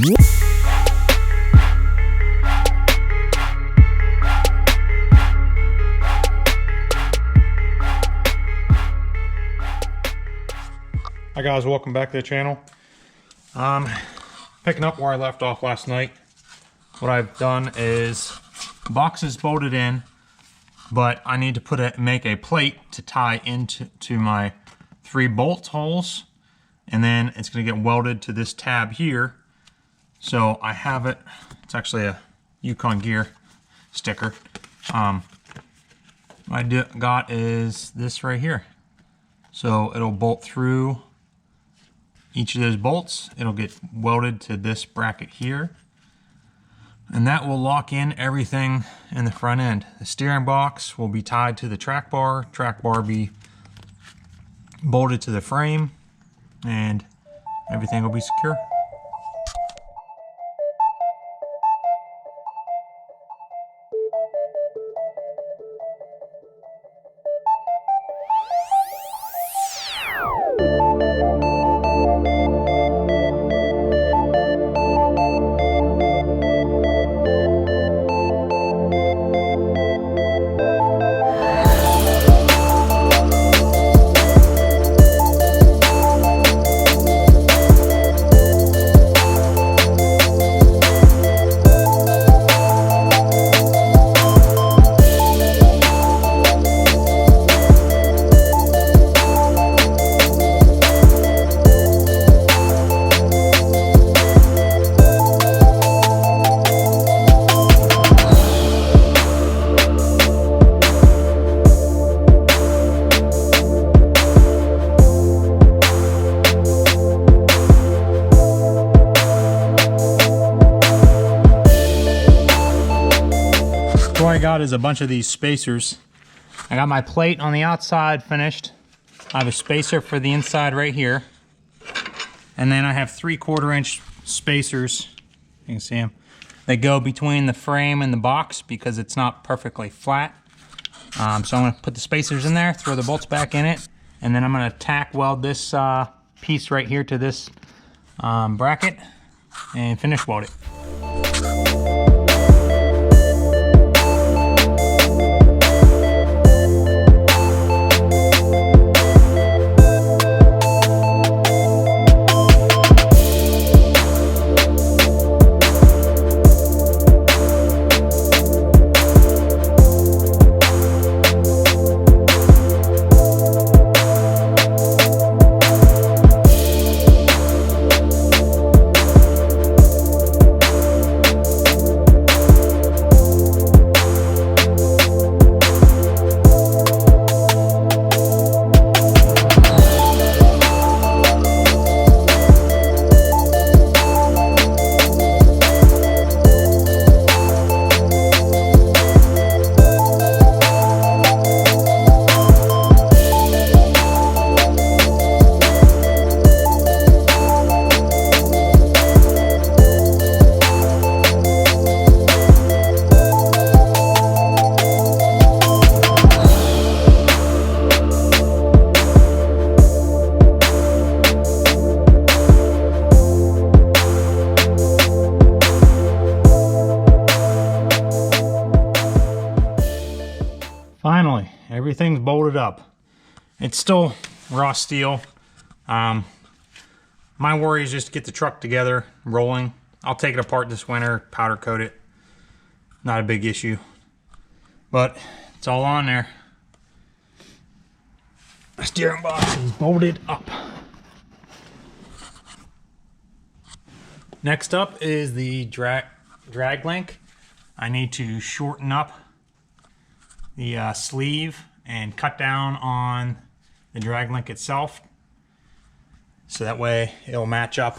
Hi guys, welcome back to the channel. Picking up where I left off last night. What I've done is the box is bolted in, but I need to make a plate to tie into my 3 bolt holes, and then it's going to get welded to this tab here. So I have it. It's actually a Yukon Gear sticker. What I got is this right here. So it'll bolt through each of those bolts. It'll get welded to this bracket here, and that will lock in everything in the front end. The steering box will be tied to the track bar be bolted to the frame, and everything will be secure. What I got is a bunch of these spacers. I got my plate on the outside finished. I have a spacer for the inside right here. And then I have 3/4 inch spacers. You can see them. They go between the frame and the box because it's not perfectly flat. So I'm going to put the spacers in there, throw the bolts back in it, and then I'm going to tack weld this piece right here to this bracket and finish weld it. Finally, everything's bolted up. It's still raw steel. My worry is just to get the truck together, rolling. I'll take it apart this winter, powder coat it. Not a big issue, but it's all on there. The steering box is bolted up. Next up is the drag link. I need to shorten up the sleeve and cut down on the drag link itself, so that way it'll match up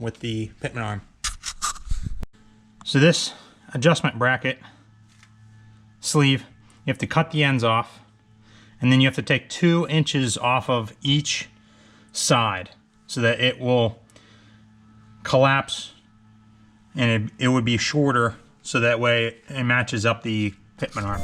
with the pitman arm. So this adjustment bracket sleeve, you have to cut the ends off, and then you have to take 2 inches off of each side so that it will collapse, and it would be shorter, so that way it matches up the pitman arm.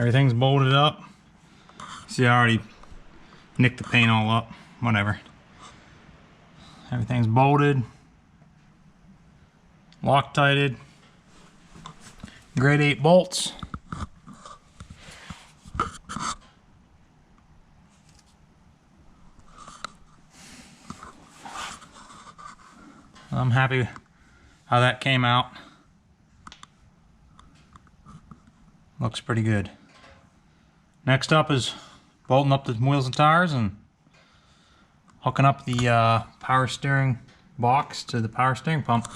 Everything's bolted up. See, I already nicked the paint all up. Whatever. Everything's bolted, Loctited, grade 8 bolts. I'm happy how that came out. Looks pretty good. Next up is bolting up the wheels and tires and hooking up the power steering box to the power steering pump.